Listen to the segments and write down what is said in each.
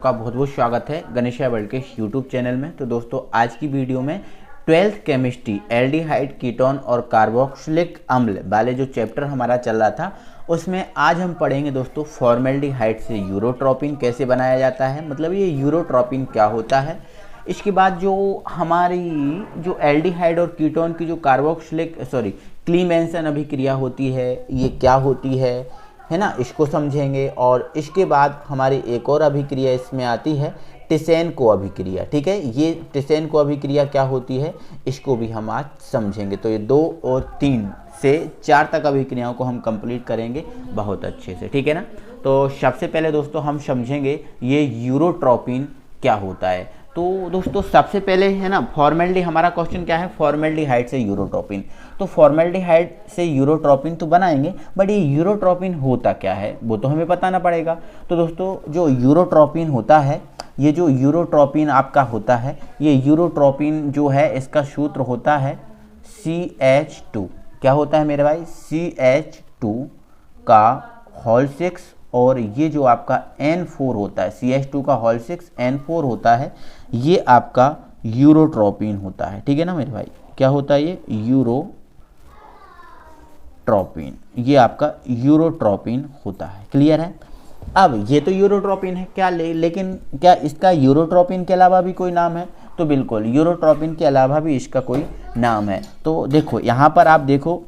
आपका बहुत बहुत स्वागत है गणेशा वर्ल्ड के यूट्यूब चैनल में। तो दोस्तों आज की वीडियो में 12th केमिस्ट्री एल्डिहाइड कीटोन और कार्बोक्सिलिक अम्ल वाले जो चैप्टर हमारा चल रहा था उसमें आज हम पढ़ेंगे दोस्तों फॉर्मेल्डिहाइड से यूरोट्रोपिन कैसे बनाया जाता है, मतलब ये यूरोट्रोपिन क्या होता है। इसके बाद जो हमारी जो एल्डिहाइड और कीटोन की जो कार्बोक्सिलिक क्लीमेंसन अभिक्रिया होती है ये क्या होती है ना, इसको समझेंगे। और इसके बाद हमारी एक और अभिक्रिया इसमें आती है टिसेनको अभिक्रिया। ठीक है, ये टिसेनको अभिक्रिया क्या होती है इसको भी हम आज समझेंगे। तो ये 2 और 3 से 4 तक अभिक्रियाओं को हम कंप्लीट करेंगे बहुत अच्छे से, ठीक है ना। तो सबसे पहले दोस्तों हम समझेंगे ये यूरोट्रोपिन क्या होता है। तो दोस्तों सबसे पहले है ना हमारा क्वेश्चन क्या है, फॉर्मेल्डिहाइड से यूरोट्रोपिन। तो फॉर्मेल्डिहाइड से यूरोट्रोपिन तो बनाएंगे, बट ये यूरोट्रोपिन होता क्या है वो तो हमें बताना पड़ेगा। तो दोस्तों जो यूरोट्रोपिन होता है, ये जो यूरोट्रोपिन आपका होता है, ये यूरोट्रोपिन जो है इसका सूत्र होता है CH2। क्या होता है मेरे भाई, CH2 का होल 6 और ये जो आपका N4 होता है, CH2 का होल 6 N4 होता है, ये आपका यूरोट्रोपिन होता है। ठीक है ना मेरे भाई, क्या होता है ये यूरोट्रोपिन, ये आपका यूरोट्रोपिन होता है। क्लियर है। अब ये तो यूरोट्रोपिन है क्या, लेकिन क्या इसका यूरोट्रोपिन के अलावा भी कोई नाम है? तो बिल्कुल यूरोट्रोपिन के अलावा भी इसका कोई नाम है। तो देखो यहाँ पर आप देखो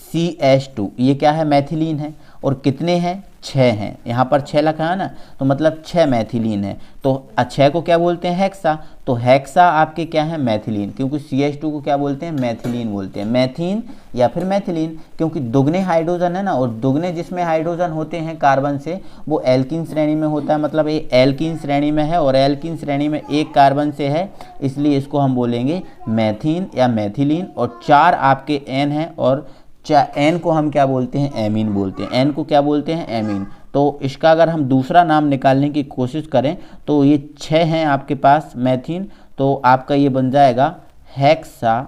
CH2 ये क्या है, मैथिलीन है। और कितने हैं, 6 हैं। यहाँ पर 6 लिखा है ना, तो मतलब 6 मैथिलीन है। तो 6 को क्या बोलते हैं, हेक्सा। तो हेक्सा आपके क्या है, मैथिलीन, क्योंकि CH2 को क्या बोलते हैं, मैथिलीन बोलते हैं, मैथीन या फिर मैथिलीन, क्योंकि दुगने हाइड्रोजन है ना, और दुगने जिसमें हाइड्रोजन होते हैं कार्बन से वो एल्कीन श्रेणी में होता है, मतलब ये एल्कीन श्रेणी में है और एल्कीन श्रेणी में एक कार्बन से है, इसलिए इसको हम बोलेंगे मैथीन या मैथिलीन। और 4 आपके एन हैं और एन को हम क्या बोलते हैं, एमीन बोलते हैं। एन को क्या बोलते हैं, एमीन। तो इसका अगर हम दूसरा नाम निकालने की कोशिश करें तो ये 6 हैं आपके पास मैथीन, तो आपका ये बन जाएगा हेक्सा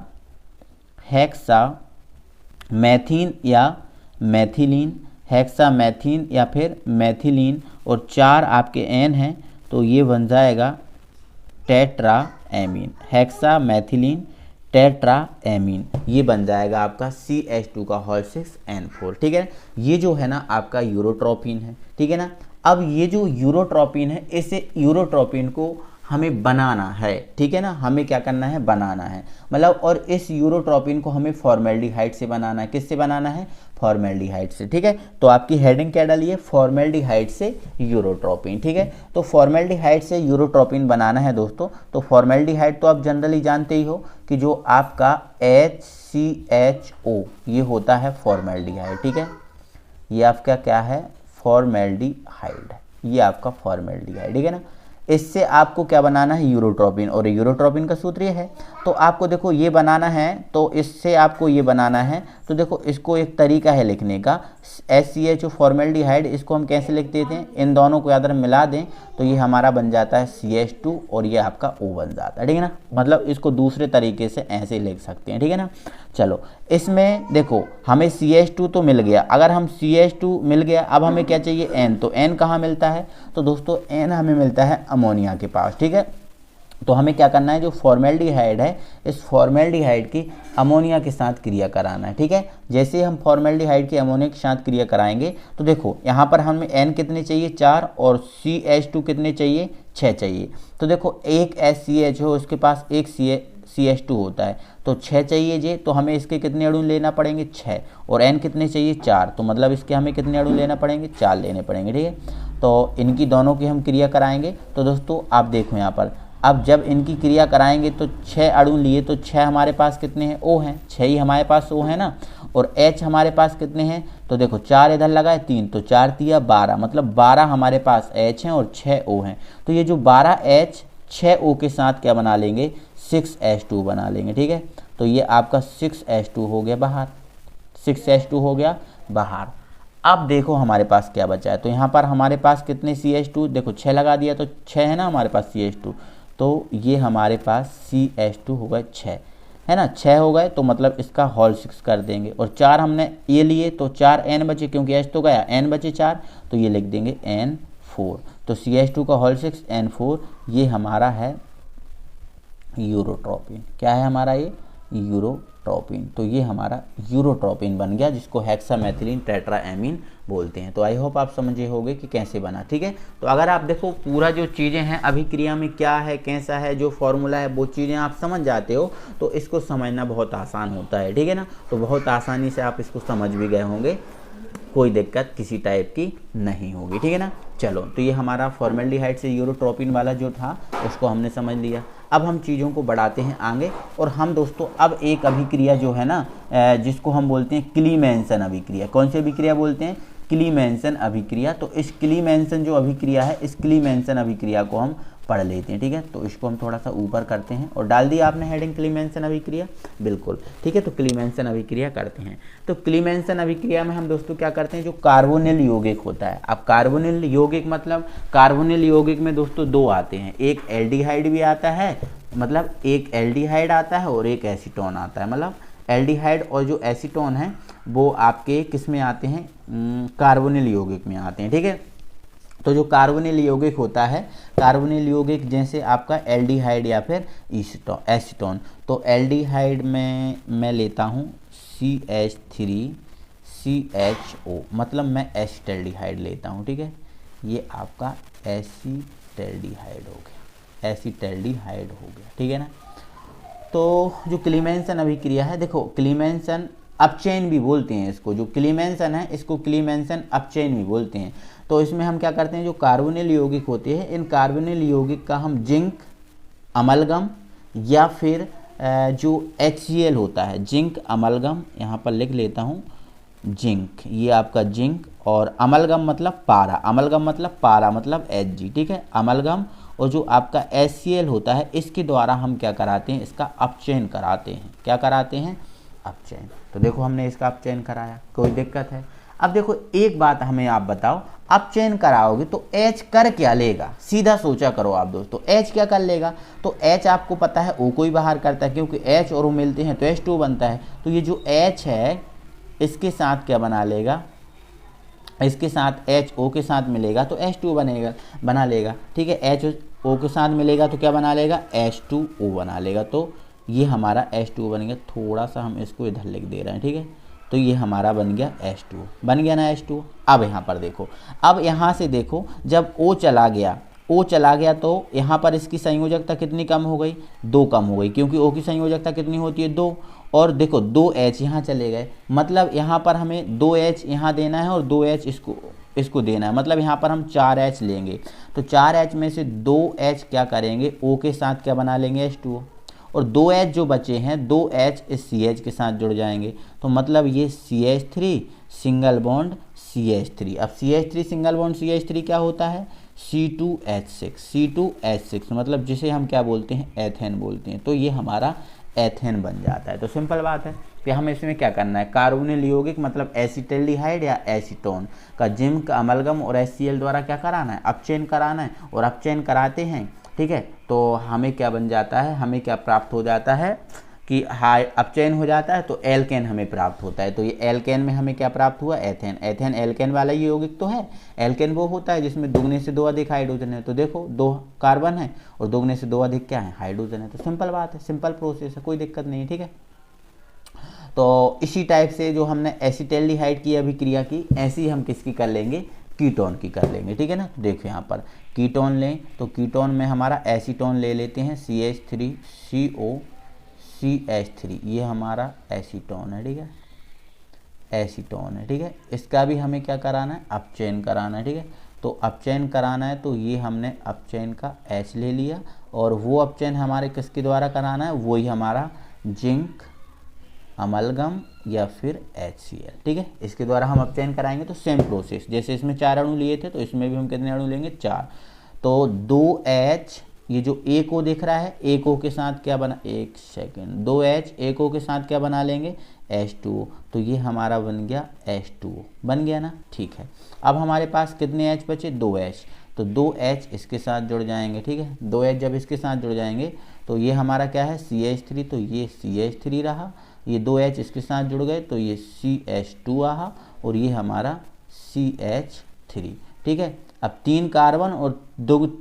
मैथीन या मैथिलीन, हेक्सा मैथीन या फिर मैथिलीन। और 4 आपके एन हैं तो ये बन जाएगा tetra amine, hexa मैथिलीन tetra amine, ये बन जाएगा आपका CH2 का होल 6 N4। ठीक है, ये जो है ना आपका यूरोट्रोपिन है। ठीक है ना। अब ये जो यूरोट्रोपिन है, इसे यूरोट्रोपिन को हमें बनाना है। ठीक है ना, हमें क्या करना है, बनाना है, मतलब। और इस यूरोट्रोपिन को हमें फॉर्मेल्डिहाइड से बनाना है। किससे बनाना है, फॉर्मेल्डिहाइड से। ठीक है, तो आपकी हेडिंग क्या डाली है, फॉर्मेल्डिहाइड से यूरोट्रोपिन। ठीक है, तो फॉर्मेल्डिहाइड से यूरोट्रोपिन बनाना है दोस्तों। तो फॉर्मेल्डिहाइड तो आप जनरली जानते ही हो कि जो आपका HCHO ये होता है फॉर्मेल्डिहाइड। ठीक है, ये आपका क्या है, फॉर्मेल्डिहाइड, ये आपका फॉर्मेल्डिहाइड। ठीक है ना। इससे आपको क्या बनाना है, यूरोट्रोपिन, और यूरोट्रोपिन का सूत्र ये है। तो आपको देखो ये बनाना है, तो इससे आपको ये बनाना है। तो देखो इसको एक तरीका है लिखने का, HCHO फॉर्मेल्डिहाइड, इसको हम कैसे लिख देते हैं, इन दोनों को अगर मिला दें तो ये हमारा बन जाता है CH2 और ये आपका O बन जाता है। ठीक है ना, मतलब इसको दूसरे तरीके से ऐसे लिख सकते हैं। ठीक है ना। चलो इसमें देखो हमें CH2 तो मिल गया, अगर हम CH2 मिल गया, अब हमें क्या चाहिए, N। तो N कहाँ मिलता है, तो दोस्तों N हमें मिलता है अमोनिया के पास। ठीक है, तो हमें क्या करना है, जो फॉर्मेल्डिहाइड है इस फॉर्मेल्डिहाइड की अमोनिया के साथ क्रिया कराना है। ठीक है, जैसे हम फॉर्मेल्डिहाइड की अमोनिया के साथ क्रिया कराएंगे तो देखो यहाँ पर हमें N कितने चाहिए, 4, और CH2 कितने चाहिए, 6 चाहिए। तो देखो एक HCH हो, उसके पास एक CH2 होता है, तो 6 चाहिए जे, तो हमें इसके कितने अणु लेना पड़ेंगे, 6, और N कितने चाहिए, 4, तो मतलब इसके हमें कितने अणु लेना पड़ेंगे, 4 लेने पड़ेंगे। ठीक है, तो इनकी दोनों की हम क्रिया कराएंगे। तो दोस्तों आप देखो यहाँ पर, अब जब इनकी क्रिया कराएंगे तो 6 अणु लिए, तो 6 हमारे पास कितने हैं, O हैं, 6 ही हमारे पास O है ना। और H हमारे पास कितने हैं, तो देखो 4 इधर लगाए, 3, तो 4 तिया 12, मतलब 12 हमारे पास H हैं और 6 O हैं। तो ये जो 12H 6 O के साथ क्या बना लेंगे, 6H2 बना लेंगे। ठीक है, तो ये आपका 6H2 हो गया बाहर, 6H2 हो गया बाहर। अब देखो हमारे पास क्या बचा है, तो यहाँ पर हमारे पास कितने CH2, देखो 6 लगा दिया तो 6 है ना हमारे पास CH2, तो ये हमारे पास CH2 हो गए 6, है ना, 6 हो गए, तो मतलब इसका होल 6 कर देंगे। और 4 हमने ये लिए तो 4 N बचे, क्योंकि H तो गया, N बचे 4, तो ये लिख देंगे N4। तो CH2 का होल 6 N4 ये हमारा है यूरोट्रोपिन। क्या है हमारा ये? यूरोट्रोपिन। तो ये हमारा यूरोट्रोपिन बन गया, जिसको हेक्सामेथिलीन टेट्राएमीन बोलते हैं। तो आई होप आप समझे होंगे कि कैसे बना। ठीक है, तो अगर आप देखो पूरा जो चीज़ें हैं अभिक्रिया में क्या है, कैसा है, जो फॉर्मूला है, वो चीज़ें आप समझ जाते हो तो इसको समझना बहुत आसान होता है। ठीक है ना, तो बहुत आसानी से आप इसको समझ भी गए होंगे, कोई दिक्कत किसी टाइप की नहीं होगी। ठीक है ना, चलो तो ये हमारा फॉर्मेल्डिहाइड से यूरोट्रोपिन वाला जो था उसको हमने समझ लिया। अब हम चीज़ों को बढ़ाते हैं आगे, और हम दोस्तों अब एक अभिक्रिया जो है ना जिसको हम बोलते हैं क्लीमेंसन अभिक्रिया। कौन सी अभिक्रिया बोलते हैं? क्लीमेंसन अभिक्रिया। तो इस क्लीमेंसन जो अभिक्रिया है, इस क्लीमेंसन अभिक्रिया को हम पढ़ लेते हैं। ठीक है, तो इसको हम थोड़ा सा ऊपर करते हैं, और डाल दिया आपने हेडिंग क्लीमेंसन अभिक्रिया, बिल्कुल ठीक है। तो क्लीमेंसन अभिक्रिया करते हैं। तो क्लीमेंसन अभिक्रिया में हम दोस्तों क्या करते हैं, जो कार्बोनिल यौगिक होता है। अब कार्बोनिल यौगिक मतलब कार्बोनिल यौगिक में दोस्तों दो आते हैं, एक एल्डिहाइड भी आता है, मतलब एक एल्डिहाइड आता है और एक एसीटोन आता है। मतलब एल्डिहाइड और जो एसीटोन है वो आपके किस में आते हैं? कार्बोनिल यौगिक में आते हैं। ठीक है, तो जो कार्बोनिल यौगिक होता है, कार्बोनिल यौगिक जैसे आपका एल्डिहाइड या फिर एसीटोन। तो एल्डिहाइड में मैं लेता हूँ CH3CHO, मतलब मैं एसिटल्डिहाइड लेता हूँ। ठीक है, ये आपका एसिटल्डिहाइड हो गया, एसिटल्डिहाइड हो गया। ठीक है ना, तो जो क्लीमेंसन अभिक्रिया है, देखो क्लीमेंसन अपचयन भी बोलते हैं इसको, जो क्लीमेंसन है इसको क्लीमेंसन अपचयन भी बोलते हैं। तो इसमें हम क्या करते हैं, जो कार्बोनिल यौगिक होते हैं, इन कार्बोनिल यौगिक का हम जिंक अमलगम या फिर जो HCl होता है, जिंक अमलगम, यहाँ पर लिख लेता हूँ जिंक, ये आपका जिंक, और अमलगम मतलब पारा, अमलगम मतलब पारा मतलब Hg। ठीक है, अमलगम और जो आपका HCl होता है, इसके द्वारा हम क्या कराते हैं, इसका अपचयन कराते हैं। क्या कराते हैं? अपचयन। तो देखो हमने इसका अपचयन कराया, कोई दिक्कत है? अब देखो एक बात हमें आप बताओ, अपचयन कराओगे तो H कर क्या लेगा? सीधा सोचा करो आप दोस्तों, H क्या कर लेगा? तो H आपको पता है O को ही बाहर करता है, क्योंकि H और O मिलते हैं तो H2 बनता है। तो ये जो H है इसके साथ क्या बना लेगा, इसके साथ H O के साथ मिलेगा तो H2 बना लेगा। ठीक है, H O के साथ मिलेगा तो क्या बना लेगा? H2O बना लेगा। तो ये हमारा H2O बन गया। थोड़ा सा हम इसको इधर लिख दे रहे हैं। ठीक है, तो ये हमारा बन गया H2O, बन गया ना H2O। अब यहाँ पर देखो, अब यहाँ से देखो, जब O चला गया तो यहाँ पर इसकी संयोजकता कितनी कम हो गई? 2 कम हो गई, क्योंकि O की संयोजकता कितनी होती है? 2। और देखो 2H यहाँ चले गए, मतलब यहाँ पर हमें 2H यहाँ देना है और 2H इसको देना है, मतलब यहाँ पर हम 4H लेंगे। तो 4H में से 2H क्या करेंगे, O के साथ क्या बना लेंगे? H2O। और 2H जो बचे हैं, 2H इस CH के साथ जुड़ जाएंगे, तो मतलब ये CH3 सिंगल बॉन्ड CH3। अब CH3 सिंगल बॉन्ड CH3 क्या होता है? C2H6 मतलब जिसे हम क्या बोलते हैं? एथेन बोलते हैं। तो ये हमारा एथेन बन जाता है। तो सिंपल बात है कि हमें इसमें क्या करना है, कार्बोनिल यौगिक मतलब एसिटल्डिहाइड या एसीटोन का जिंक अमलगम और HCl द्वारा क्या कराना है? अपचयन कराना है। और अपचयन कराते हैं, ठीक है, तो हमें क्या बन जाता है, हमें क्या प्राप्त हो जाता है कि अपचयन हो जाता है तो एल्केन हमें प्राप्त होता है। तो ये एल्केन में हमें क्या प्राप्त हुआ? एथेन। एथेन एल्केन वाला ये यौगिक तो है। एल्केन वो होता है जिसमें दुगने से 2 अधिक हाइड्रोजन है। तो देखो 2 कार्बन है और दुगने से 2 अधिक क्या है? हाइड्रोजन है। तो सिंपल बात है, सिंपल प्रोसेस है, कोई दिक्कत नहीं है। ठीक है, तो इसी टाइप से जो हमने एसिटल्डिहाइड की अभिक्रिया की, ऐसी हम किसकी कर लेंगे? कीटोन की कर लेंगे। ठीक है ना, तो देखो यहाँ पर कीटोन लें तो कीटोन में हमारा एसीटोन ले लेते हैं, CH3COCH3, ये हमारा एसीटोन है। ठीक है, एसीटोन है। ठीक है, इसका भी हमें क्या कराना है? अपचयन कराना है। ठीक है, तो अपचयन कराना है तो ये हमने अपचयन का H ले लिया, और वो अपचयन हमारे किसके द्वारा कराना है? वही हमारा जिंक अमलगम या फिर HCl। ठीक है, इसके द्वारा हम अपचयन कराएंगे। तो सेम प्रोसेस, जैसे इसमें 4 अणु लिए थे तो इसमें भी हम कितने अणु लेंगे? 4। तो 2H, ये जो एक O दिख रहा है, एक O के साथ क्या बना, 1 सेकेंड, 2H एक O के साथ क्या बना लेंगे? H2O। तो ये हमारा बन गया H2O, बन गया ना। ठीक है, अब हमारे पास कितने H बचे? 2H। तो 2H इसके साथ जुड़ जाएंगे। ठीक है, 2H जब इसके साथ जुड़ जाएंगे तो ये हमारा क्या है? CH3। तो ये CH3 रहा, ये 2H इसके साथ जुड़ गए तो ये CH2 रहा, और ये हमारा CH3। ठीक है, अब 3 कार्बन और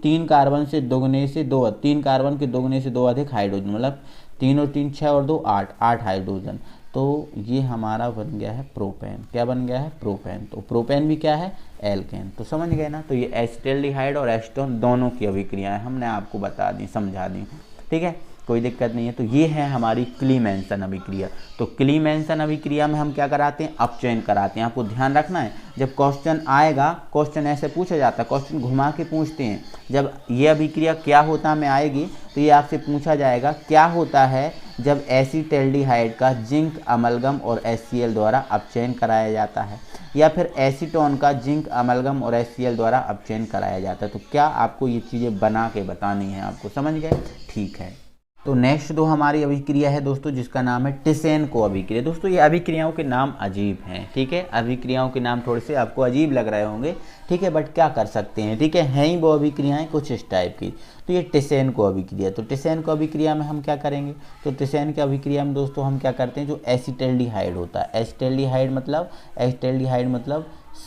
3 कार्बन से दोगुने से 2, 3 कार्बन के दोगुने से 2 अधिक हाइड्रोजन, मतलब 3 और 3 6 और 2 8, 8 हाइड्रोजन। तो ये हमारा बन गया है प्रोपेन। क्या बन गया है? प्रोपेन। तो प्रोपेन भी क्या है? एल्केन। तो समझ गए ना। तो ये एसिटाल्डिहाइड और एसीटोन दोनों की अभिक्रियाएं हमने आपको बता दी, समझा दी, ठीक है, कोई दिक्कत नहीं है। तो ये है हमारी क्लीमेंसन अभिक्रिया। तो क्लीमेंसन अभिक्रिया में हम क्या कराते हैं? अपचयन कराते हैं। आपको ध्यान रखना है, जब क्वेश्चन आएगा, क्वेश्चन ऐसे पूछा जाता है, क्वेश्चन घुमा के पूछते हैं। जब ये अभिक्रिया क्या होता में आएगी तो ये आपसे पूछा जाएगा क्या होता है जब एसिटाल्डिहाइड का जिंक अमलगम और HCl द्वारा अपचयन कराया जाता है, या फिर एसीटोन का जिंक अमलगम और HCl द्वारा अपचयन कराया जाता है। तो क्या आपको ये चीज़ें बना के बतानी है आपको, समझ गए? ठीक है। तो नेक्स्ट दो हमारी अभिक्रिया है दोस्तों, जिसका नाम है टिसेनको अभिक्रिया। दोस्तों ये अभिक्रियाओं के नाम अजीब हैं, ठीक है, अभिक्रियाओं के नाम थोड़े से आपको अजीब लग रहे होंगे, ठीक है, बट क्या कर सकते हैं, ठीक है, हैं ही वो अभिक्रियाएं कुछ इस टाइप की। तो ये टिसेनको अभिक्रिया। तो टिसेनको अभिक्रिया में हम क्या करेंगे? तो टिसेनको अभिक्रिया में दोस्तों हम क्या करते हैं, जो एसिटाल्डिहाइड होता है, एसिटाल्डिहाइड मतलब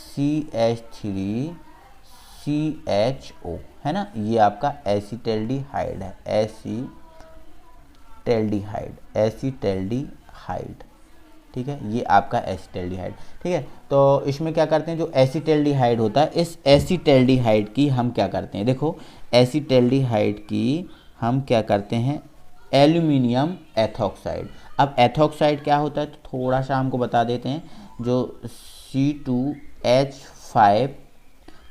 CH3CHO है ना, ये आपका एसिटाल्डिहाइड है, एसिटाल्डिहाइड, ठीक है, ये आपका एसिटाल्डिहाइड, ठीक है। तो इसमें क्या करते हैं, जो एसिटाल्डिहाइड होता है, इस एसिटाल्डिहाइड की हम क्या करते हैं, देखो एसिटाल्डिहाइड की हम क्या करते हैं, एल्यूमिनियम एथॉक्साइड। अब एथॉक्साइड क्या होता है तो थोड़ा सा हमको बता देते हैं, जो C2H5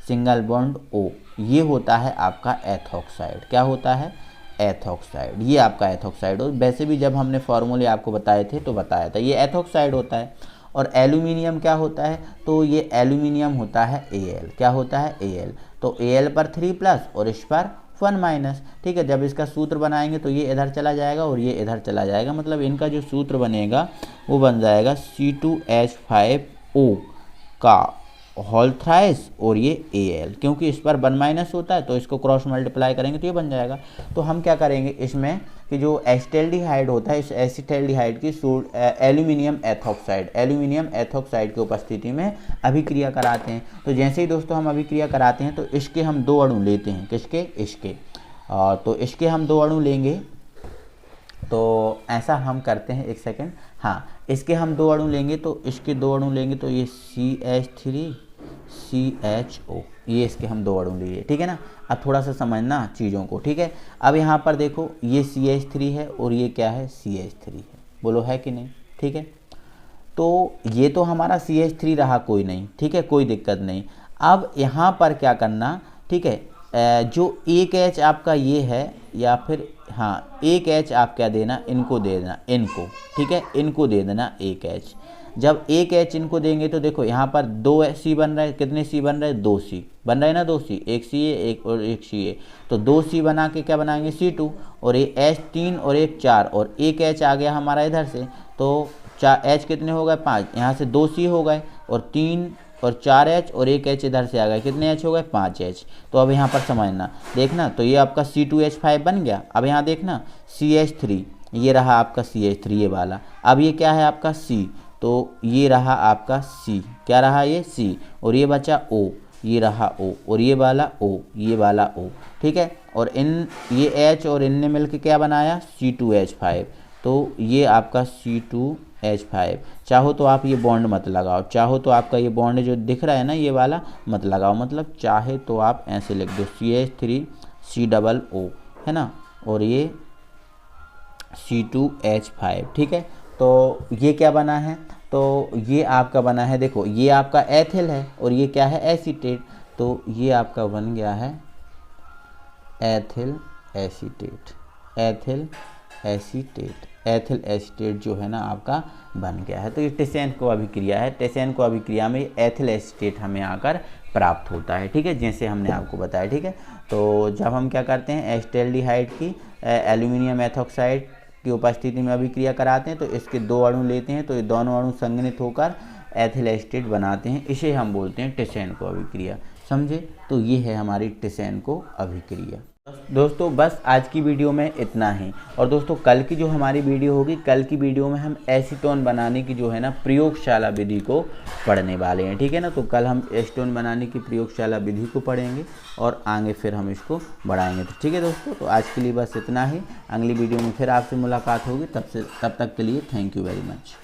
सिंगल बॉन्ड O, ये होता है आपका एथॉक्साइड। क्या होता है? एथॉक्साइड। ये आपका एथॉक्साइड हो, वैसे भी जब हमने फॉर्मूले आपको बताए थे तो बताया था, ये एथॉक्साइड होता है। और एल्यूमिनियम क्या होता है, तो ये एल्यूमिनियम होता है Al। क्या होता है? Al। तो Al पर 3+ और इस पर 1-, ठीक है। जब इसका सूत्र बनाएंगे तो ये इधर चला जाएगा और ये इधर चला जाएगा, मतलब इनका जो सूत्र बनेगा वो बन जाएगा C2H5O का होल थ्राइस और ये Al, क्योंकि इस पर 1- होता है तो इसको क्रॉस मल्टीप्लाई करेंगे तो ये बन जाएगा। तो हम क्या करेंगे इसमें कि जो एसिटाल्डिहाइड होता है, इस एसिटाल्डिहाइड की एल्यूमिनियम एथॉक्साइड की उपस्थिति में अभिक्रिया कराते हैं। तो जैसे ही दोस्तों हम अभिक्रिया कराते हैं तो इसके हम 2 अणु लेते हैं। किसके? इसके। तो इसके हम 2 अणु लेंगे। तो ऐसा हम करते हैं, एक सेकेंड, हाँ, इसके हम 2 अणु लेंगे, तो इसके 2 अणु लेंगे तो ये CH3CHO, ये इसके हम 2 अणु लिए, ठीक है ना। अब थोड़ा सा समझना चीज़ों को, ठीक है। अब यहाँ पर देखो ये CH3 है और ये क्या है? CH3 है, बोलो है कि नहीं, ठीक है। तो ये तो हमारा CH3 रहा, कोई नहीं, ठीक है, कोई दिक्कत नहीं। अब यहाँ पर क्या करना, ठीक है, जो एक H आपका ये है, या फिर हाँ एक H आप क्या देना, इनको दे देना, इनको, ठीक है, इनको दे देना एक H। जब एक H इनको देंगे तो देखो यहाँ पर 2 C बन रहा है, कितने C बन रहे हैं? 2 C बन रहे हैं ना, 2 C, एक C है, एक और एक C है, तो 2 C बना के क्या बनाएंगे? C2, और ये H 3 और एक 4, और एक H आ गया हमारा इधर से, तो 4 H कितने हो गए? 5, यहाँ से 2 C हो गए, और 3 और 4 H और एक H इधर से आ गया, कितने H हो गए? 5 H। तो अब यहाँ पर समझना, देखना, तो ये आपका C2H5 बन गया। अब यहाँ देखना CH3, ये रहा आपका CH3 ये वाला। अब ये क्या है आपका? C, तो ये रहा आपका C, क्या रहा? ये C, और ये बचा O, ये रहा O, और ये वाला O, ये वाला O, ठीक है। और ये H और इनने मिलकर क्या बनाया? C2H5। तो ये आपका C2H5। चाहो तो आप ये बॉन्ड मत लगाओ, चाहो तो आपका ये बॉन्ड जो दिख रहा है ना, ये वाला मत लगाओ, मतलब चाहे तो आप ऐसे लिख दो CH3COO, है ना, और ये C2H5, ठीक है। तो ये क्या बना है? तो ये आपका बना है, देखो ये आपका एथिल है और ये क्या है? एसीटेट। तो ये आपका बन गया है एथिल एसीटेट, एथिल एसीटेट जो है ना आपका बन गया है। तो ये टिसेनको अभिक्रिया है। टिसेनको अभिक्रिया में एथिल एसीटेट हमें आकर प्राप्त होता है, ठीक है, जैसे हमने आपको बताया, ठीक है। तो जब हम क्या करते हैं, एसिटाल्डिहाइड की एल्यूमिनियम एथॉक्साइड की उपस्थिति में अभिक्रिया कराते हैं, तो इसके 2 अणु लेते हैं, तो ये दोनों अणु संघनित होकर एथिल एसीटेट बनाते हैं, इसे हम बोलते हैं टिसेनको अभिक्रिया, समझे। तो ये है हमारी टिसेनको अभिक्रिया। दोस्तों बस आज की वीडियो में इतना ही। और दोस्तों कल की जो हमारी वीडियो होगी, कल की वीडियो में हम एसीटोन बनाने की जो है ना प्रयोगशाला विधि को पढ़ने वाले हैं, ठीक है ना। तो कल हम एसीटोन बनाने की प्रयोगशाला विधि को पढ़ेंगे और आगे फिर हम इसको बढ़ाएंगे। तो ठीक है दोस्तों, तो आज के लिए बस इतना ही। अगली वीडियो में फिर आपसे मुलाकात होगी, तब तक के लिए थैंक यू वेरी मच।